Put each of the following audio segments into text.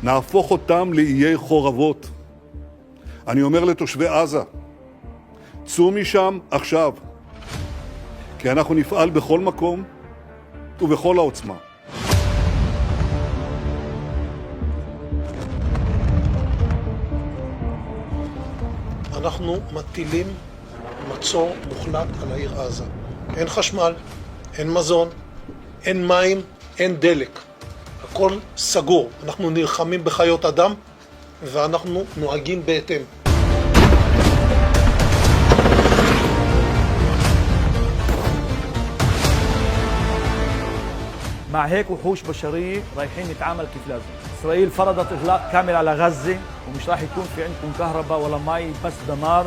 נהפוך אותם לאיי חורבות. אני אומר לתושבי עזה, צאו משם עכשיו, כי אנחנו נפעל בכל מקום ובכל העוצמה. אנחנו מטילים מצור מוחלט על העיר עזה. אין חשמל, אין מזון, אין מים, אין דלק. הכל סגור. אנחנו נלחמים בחיות אדם ואנחנו נוהגים בהתאם. مع هيك وحوش بشرية رايحين نتعامل كيف لازم. إسرائيل فرضت إغلاق كامل على غزة ومش راح يكون في عندكم كهرباء ولا مي بس دمار.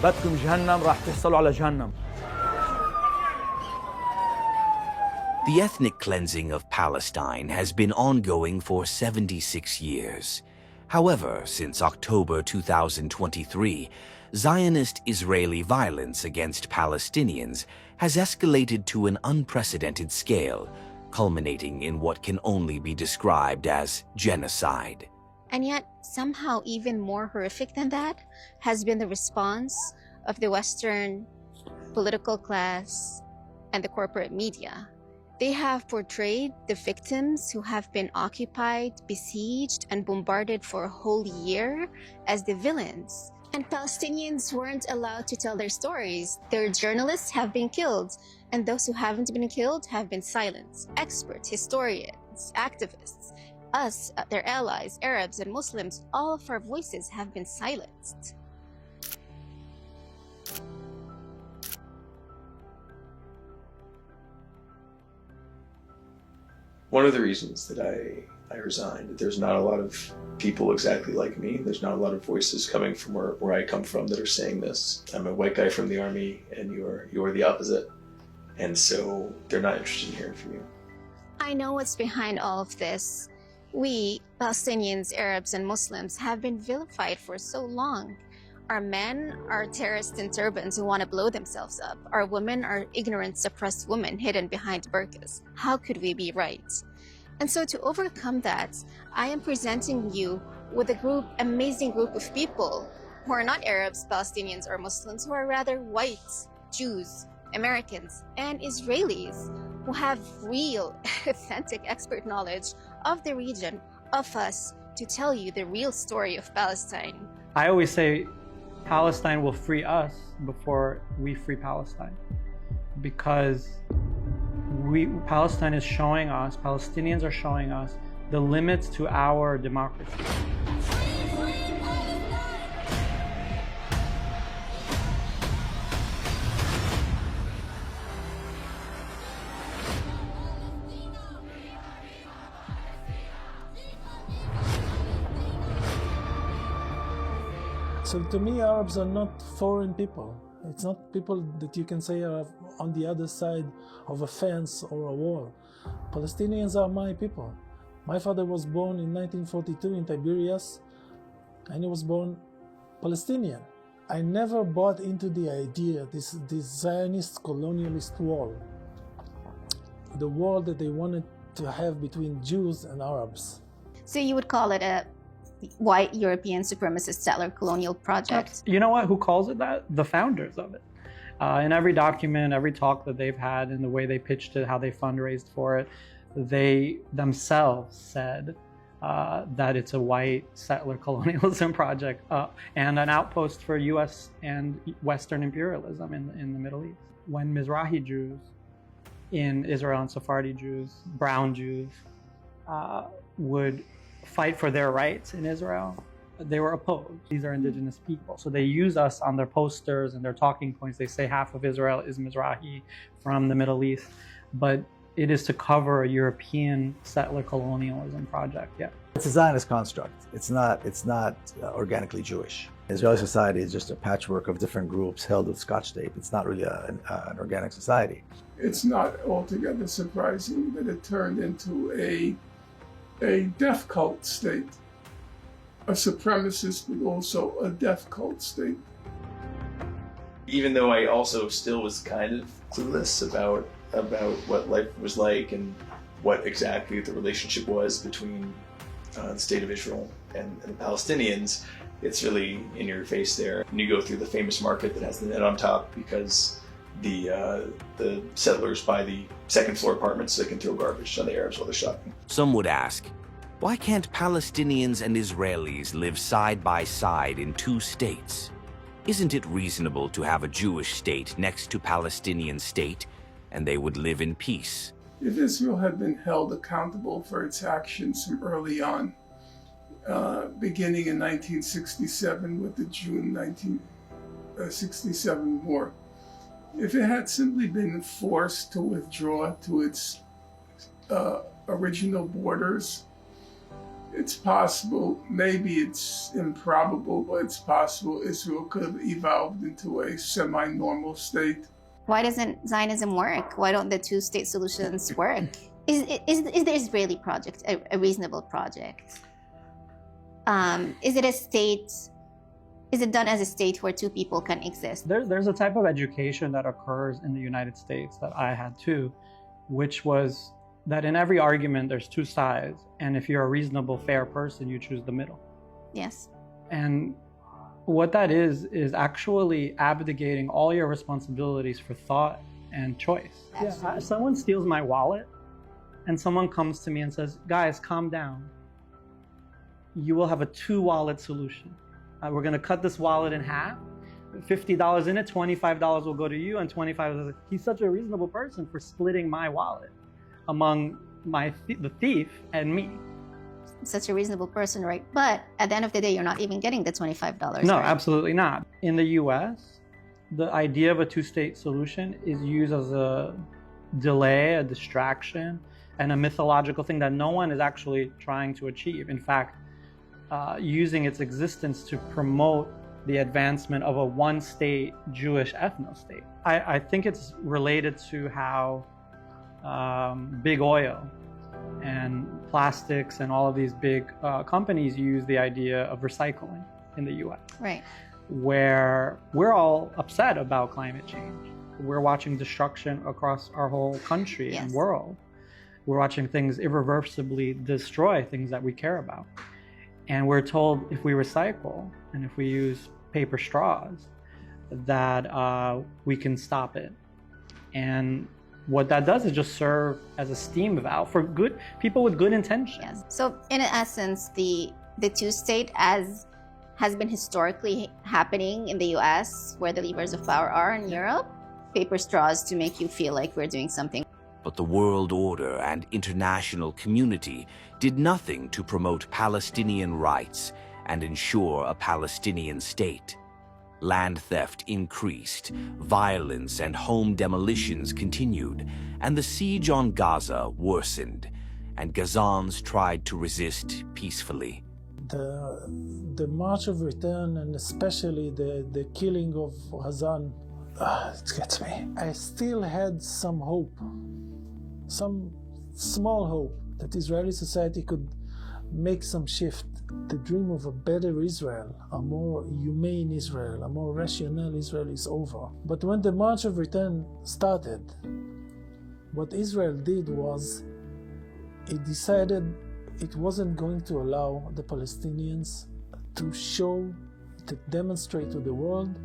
بدكم جهنم راح تحصلوا على جهنم. The ethnic cleansing of Palestine has been ongoing for 76 years. However, since October 2023, Zionist Israeli violence against Palestinians has escalated to an unprecedented scale, culminating in what can only be described as genocide. And yet, somehow even more horrific than that has been the response of the Western political class and the corporate media. They have portrayed the victims who have been occupied, besieged, and bombarded for a whole year as the villains. And Palestinians weren't allowed to tell their stories. Their journalists have been killed, and those who haven't been killed have been silenced. Experts, historians, activists, us, their allies, Arabs and Muslims, all of our voices have been silenced. One of the reasons that I resigned, there's not a lot of people exactly like me. There's not a lot of voices coming from where I come from that are saying this. I'm a white guy from the army and you're the opposite. And so they're not interested in hearing from you. I know what's behind all of this. We, Palestinians, Arabs, and Muslims have been vilified for so long. Our men are terrorists in turbans who want to blow themselves up. Our women are ignorant, suppressed women hidden behind burqas. How could we be right? And so to overcome that, I am presenting you with a amazing group of people who are not Arabs, Palestinians, or Muslims, who are rather white Jews, Americans, and Israelis who have real, authentic expert knowledge of the region, of us, to tell you the real story of Palestine. I always say Palestine will free us before we free Palestine, because Palestine is showing us, Palestinians are showing us the limits to our democracy. So to me, Arabs are not foreign people. It's not people that you can say are on the other side of a fence or a wall. Palestinians are my people. My father was born in 1942 in Tiberias, and he was born Palestinian. I never bought into the idea, this Zionist colonialist wall, the wall that they wanted to have between Jews and Arabs. So you would call it a white European supremacist settler colonial project? You know what? Who calls it that? The founders of it. In every document, every talk that they've had, and the way they pitched it, how they fundraised for it, they themselves said that it's a white settler colonialism project and an outpost for US and Western imperialism in the Middle East. When Mizrahi Jews in Israel and Sephardi Jews, brown Jews, would fight for their rights in Israel, they were opposed. These are indigenous people. So they use us on their posters and their talking points. They say half of Israel is Mizrahi from the Middle East, but it is to cover a European settler colonialism project, yeah. It's a Zionist construct. It's not organically Jewish. Israeli society is just a patchwork of different groups held with Scotch tape. It's not really an organic society. It's not altogether surprising that it turned into a death cult state, a supremacist, but also a death cult state. Even though I also still was kind of clueless about what life was like and what exactly the relationship was between the state of Israel and the Palestinians, it's really in your face there. And you go through the famous market that has the net on top because the settlers buy the second floor apartments so they can throw garbage on the Arabs while they're shopping. Some would ask, why can't Palestinians and Israelis live side by side in two states? Isn't it reasonable to have a Jewish state next to Palestinian state, and they would live in peace? If Israel had been held accountable for its actions from early on, beginning in 1967 with the June 1967 war, if it had simply been forced to withdraw to its original borders, it's possible, maybe it's improbable, but it's possible Israel could have evolved into a semi-normal state. Why doesn't Zionism work? Why don't the two-state solutions work? Is the Israeli project a reasonable project? Is it a state? Is it done as a state where two people can exist? There's a type of education that occurs in the United States that I had too, which was that in every argument there's two sides, and if you're a reasonable, fair person, you choose the middle. Yes. And what that is actually abdicating all your responsibilities for thought and choice. Yeah, someone steals my wallet and someone comes to me and says, guys, calm down. You will have a two-wallet solution. We're going to cut this wallet in half. $50 in it, $25 will go to you, and $25. He's such a reasonable person for splitting my wallet among the thief and me. Such a reasonable person, right? But at the end of the day, you're not even getting the $25. No, right? Absolutely not. In the US, the idea of a two-state solution is used as a delay, a distraction, and a mythological thing that no one is actually trying to achieve. In fact, using its existence to promote the advancement of a one-state Jewish ethno-state. I think it's related to how big oil and plastics and all of these big companies use the idea of recycling in the US. Right. Where we're all upset about climate change. We're watching destruction across our whole country and world. We're watching things irreversibly destroy things that we care about. And we're told if we recycle and if we use paper straws, that we can stop it. And what that does is just serve as a steam valve for good people with good intentions. Yes. So in essence, the two-state as has been historically happening in the US, where the levers of power are in Europe, paper straws to make you feel like we're doing something. But the world order and international community did nothing to promote Palestinian rights and ensure a Palestinian state. Land theft increased, violence and home demolitions continued, and the siege on Gaza worsened, and Gazans tried to resist peacefully. The March of Return, and especially the killing of Hazan, it gets me. I still had some hope, some small hope that Israeli society could make some shift. The dream of a better Israel, a more humane Israel, a more rational Israel is over. But when the March of Return started, what Israel did was it decided it wasn't going to allow the Palestinians to demonstrate to the world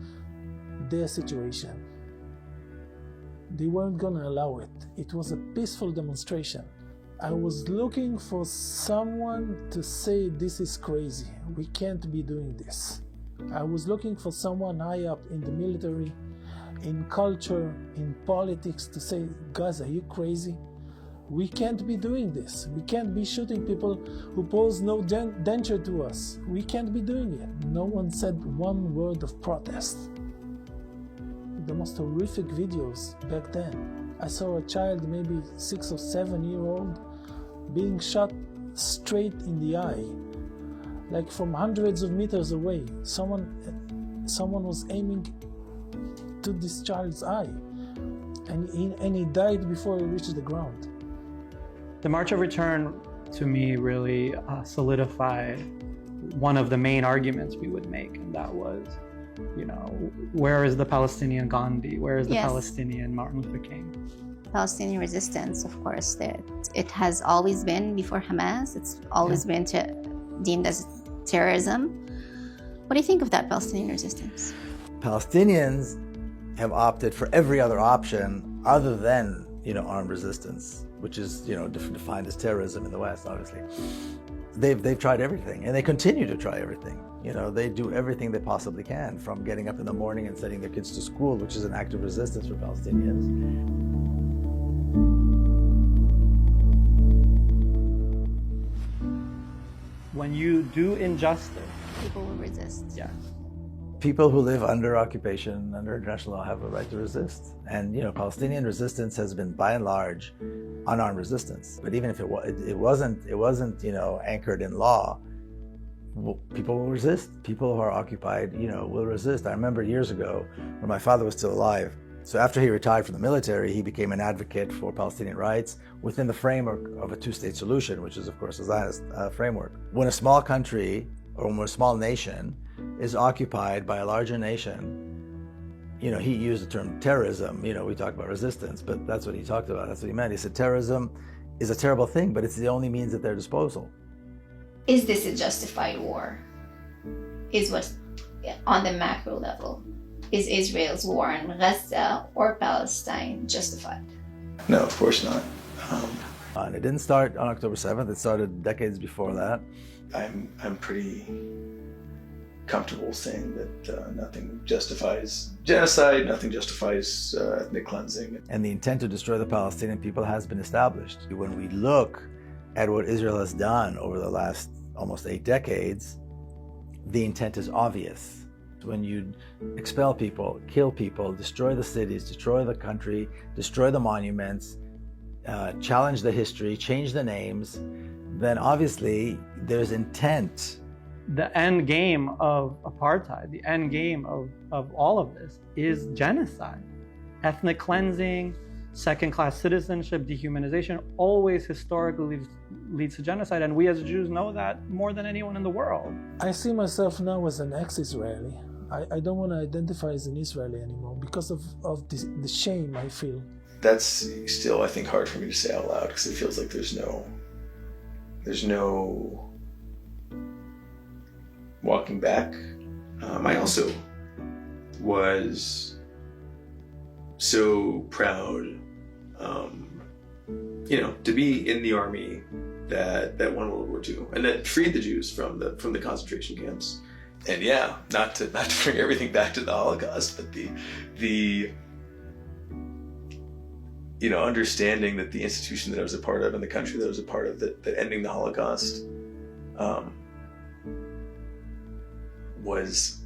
their situation. They weren't going to allow it. It was a peaceful demonstration. I was looking for someone to say, this is crazy, we can't be doing this. I was looking for someone high up in the military, in culture, in politics to say, guys, are you crazy? We can't be doing this. We can't be shooting people who pose no danger to us. We can't be doing it. No one said one word of protest. The most horrific videos back then. I saw a child, maybe 6 or 7 year old, being shot straight in the eye, like from hundreds of meters away. Someone was aiming to this child's eye, and he died before he reached the ground. The March of Return, to me, really solidified one of the main arguments we would make, and that was, where is the Palestinian Gandhi? Where is the Palestinian Martin Luther King? Palestinian resistance, of course, that it has always been before Hamas. It's always been deemed as terrorism. What do you think of that Palestinian resistance? Palestinians have opted for every other option other than, armed resistance, which is, defined as terrorism in the West, obviously. They've tried everything, and they continue to try everything. They do everything they possibly can, from getting up in the morning and sending their kids to school, which is an act of resistance for Palestinians. When you do injustice, people will resist. Yes. People who live under occupation, under international law, have a right to resist. And, Palestinian resistance has been, by and large, unarmed resistance. But even if it wasn't, anchored in law, people will resist. People who are occupied, will resist. I remember years ago when my father was still alive. So after he retired from the military, he became an advocate for Palestinian rights within the framework of a two-state solution, which is, of course, a Zionist framework. When a small country, or when a small nation, is occupied by a larger nation, he used the term terrorism. We talk about resistance, but that's what he talked about. That's what he meant. He said terrorism is a terrible thing, but it's the only means at their disposal. Is this a justified war? Is what, on the macro level, is Israel's war in Gaza or Palestine justified? No, of course not. And it didn't start on October 7th. It started decades before that. I'm pretty comfortable saying that nothing justifies genocide, nothing justifies ethnic cleansing. And the intent to destroy the Palestinian people has been established. When we look at what Israel has done over the last almost 8 decades, the intent is obvious. When you expel people, kill people, destroy the cities, destroy the country, destroy the monuments, challenge the history, change the names, then obviously there's intent. The end game of apartheid, the end game of all of this is genocide. Ethnic cleansing, second-class citizenship, dehumanization always historically leads to genocide, and we as Jews know that more than anyone in the world. I see myself now as an ex-Israeli. I don't want to identify as an Israeli anymore because of the shame I feel. That's still, I think, hard for me to say out loud because it feels like there's no walking back. I also was so proud, to be in the army that won World War II and that freed the Jews from the concentration camps. And not to bring everything back to the Holocaust, but the understanding that the institution that I was a part of and the country that I was a part of, that ending the Holocaust was,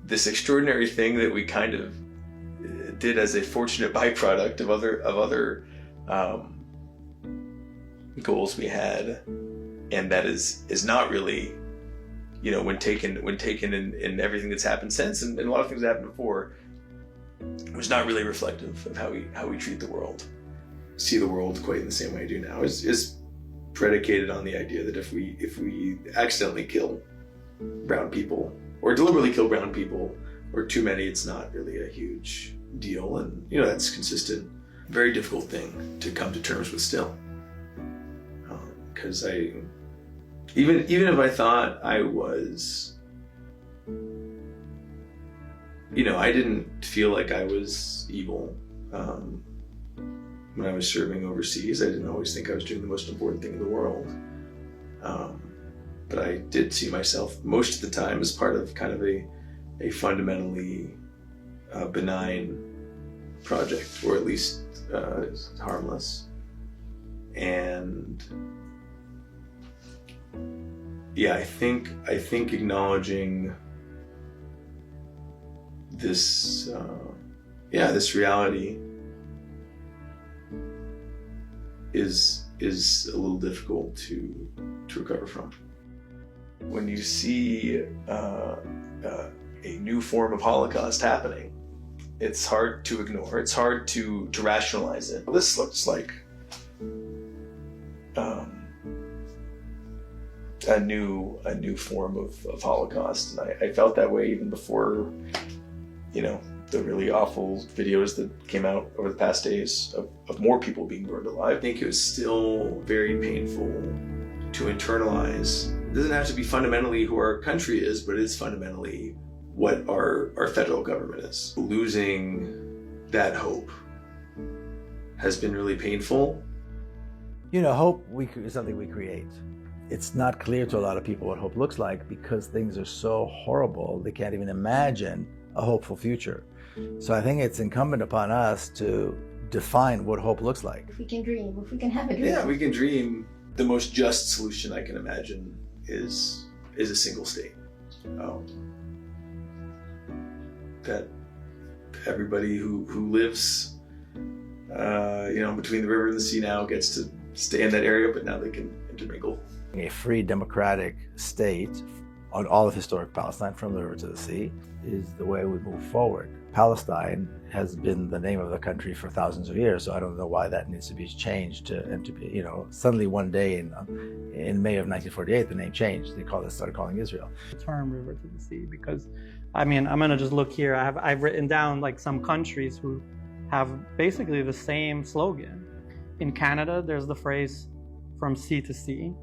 this extraordinary thing that we kind of did as a fortunate byproduct of other goals we had, and that is not really, when taken in everything that's happened since, and a lot of things that happened before, was not really reflective of how we treat the world. See the world quite in the same way I do now is predicated on the idea that if we accidentally kill brown people or deliberately kill brown people or too many, it's not really a huge deal, and that's consistent. Very difficult thing to come to terms with still, because even if I thought I was, I didn't feel like I was evil when I was serving overseas. I didn't always think I was doing the most important thing in the world. But I did see myself most of the time as part of kind of a fundamentally benign project, or at least harmless. And I think acknowledging this this reality is a little difficult to recover from. When you see a new form of Holocaust happening, it's hard to ignore. It's hard to rationalize it. This looks like a new form of Holocaust, and I felt that way even before the really awful videos that came out over the past days of more people being burned alive. I think it was still very painful to internalize. It doesn't have to be fundamentally who our country is, but it is fundamentally what our federal government is. Losing that hope has been really painful. You know, hope is something we create. It's not clear to a lot of people what hope looks like because things are so horrible they can't even imagine a hopeful future. So I think it's incumbent upon us to define what hope looks like. If we can dream, if we can have a dream. Yeah, we can dream. The most just solution I can imagine is a single state. That everybody who lives between the river and the sea now gets to stay in that area, but now they can intermingle. A free democratic state on all of historic Palestine, from the river to the sea, is the way we move forward. Palestine has been the name of the country for thousands of years, so I don't know why that needs to be changed and to be, suddenly one day in May of 1948, the name changed. They started calling Israel. The term river to the sea, because, I'm going to just look here. I've written down like some countries who have basically the same slogan. In Canada, there's the phrase from sea to sea.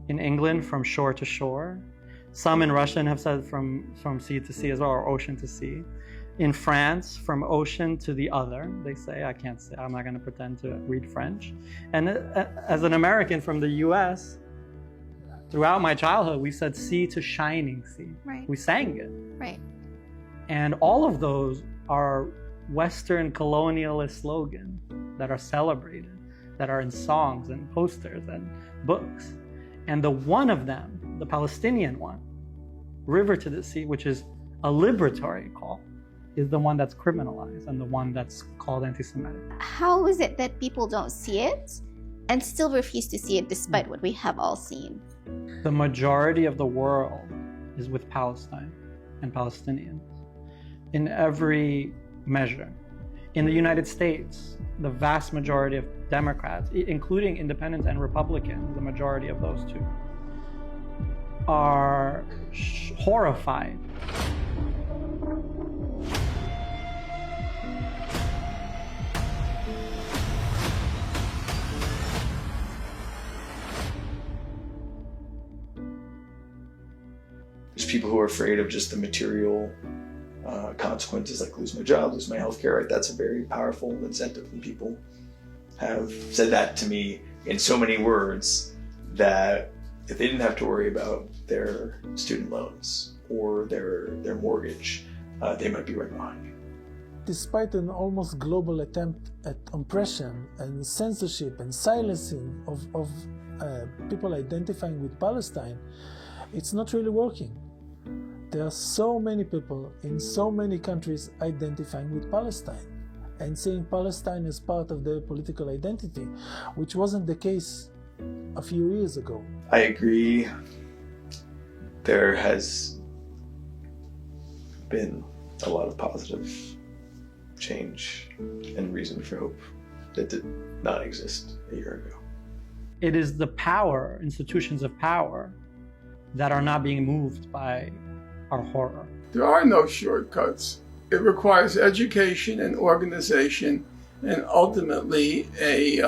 In England, from shore to shore. Some in Russian have said from sea to sea as well, or ocean to sea. In France, from ocean to the other, they say. I can't say, I'm not going to pretend to read French. And as an American from the US, throughout my childhood, we said sea to shining sea. Right. We sang it. Right. And all of those are Western colonialist slogans that are celebrated, that are in songs and posters and books. And the one of them, the Palestinian one, river to the sea, which is a liberatory call, is the one that's criminalized and the one that's called anti-Semitic. How is it that people don't see it and still refuse to see it despite what we have all seen? The majority of the world is with Palestine and Palestinians in every measure. In the United States, the vast majority of Democrats, including independents and Republicans, the majority of those two, are horrified. There's people who are afraid of just the material consequences, like lose my job, lose my healthcare, right? That's a very powerful incentive, and people have said that to me in so many words that if they didn't have to worry about their student loans or their mortgage, they might be right behind me. Despite an almost global attempt at oppression and censorship and silencing of people identifying with Palestine, it's not really working. There are so many people in so many countries identifying with Palestine and seeing Palestine as part of their political identity, which wasn't the case a few years ago. I agree. There has been a lot of positive change and reason for hope that did not exist a year ago. It is the power, institutions of power, that are not being moved by our horror. There are no shortcuts. It requires education and organization, and ultimately a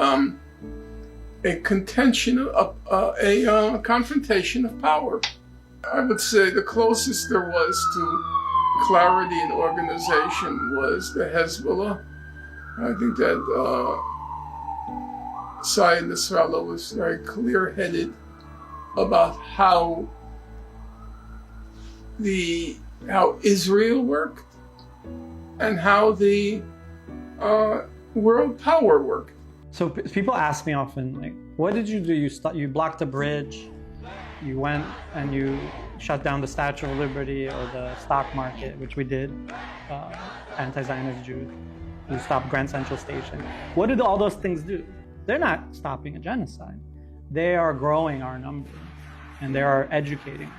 confrontation of power. I would say the closest there was to clarity and organization was the Hezbollah. I think that Saeed Nasrallah was very clear-headed about how Israel worked and how the world power worked. So people ask me often, like, what did you do? You blocked a bridge, you went and you shut down the Statue of Liberty or the stock market, which we did, anti-Zionist Jews, who stopped Grand Central Station. What did all those things do? They're not stopping a genocide. They are growing our numbers, and they are educating us,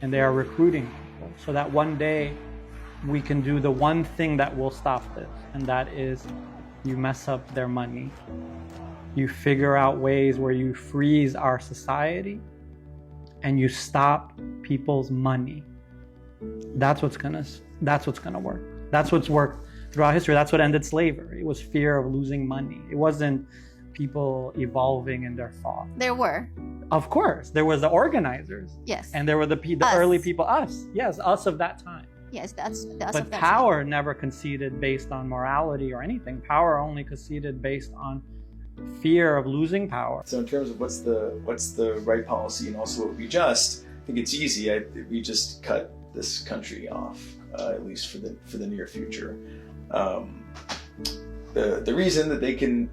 and they are recruiting people so that one day we can do the one thing that will stop this, and that is you mess up their money. You figure out ways where you freeze our society and you stop people's money. That's what's gonna work. That's what's worked throughout history. That's what ended slavery. It was fear of losing money. It wasn't people evolving in their thought. There were. Of course, there was the organizers. Yes. And there were the early people, us. Yes, us of that time. Yes, that's But power never conceded based on morality or anything. Power only conceded based on fear of losing power. So in terms of what's the right policy and also what we just, I think it's easy. We just cut this country off, at least for the near future. The reason that they can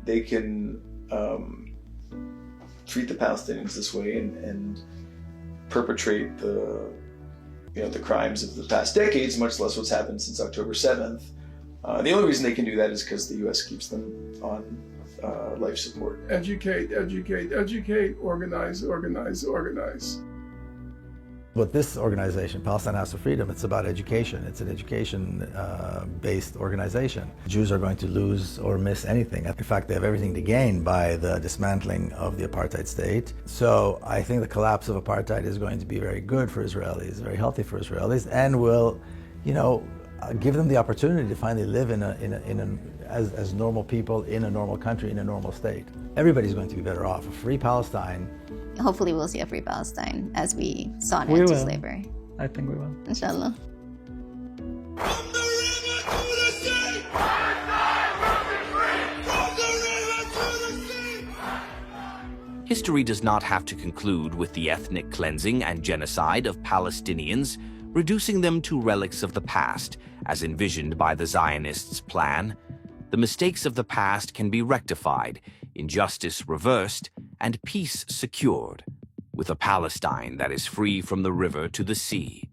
treat the Palestinians this way and perpetrate the crimes of the past decades, much less what's happened since October 7th. The only reason they can do that is because the U.S. keeps them on life support. Educate, educate, educate, organize, organize, organize. But this organization, Palestine House of Freedom, it's about education. It's an education-based organization. Jews are going to lose or miss anything. In fact, they have everything to gain by the dismantling of the apartheid state. So I think the collapse of apartheid is going to be very good for Israelis, very healthy for Israelis, and will, give them the opportunity to finally live as normal people in a normal country, in a normal state. Everybody's going to be better off. A free Palestine. Hopefully we'll see a free Palestine as we saw an end to slavery. I think we will. Inshallah. History does not have to conclude with the ethnic cleansing and genocide of Palestinians, reducing them to relics of the past, as envisioned by the Zionists' plan. The mistakes of the past can be rectified, injustice reversed, and peace secured, with a Palestine that is free from the river to the sea.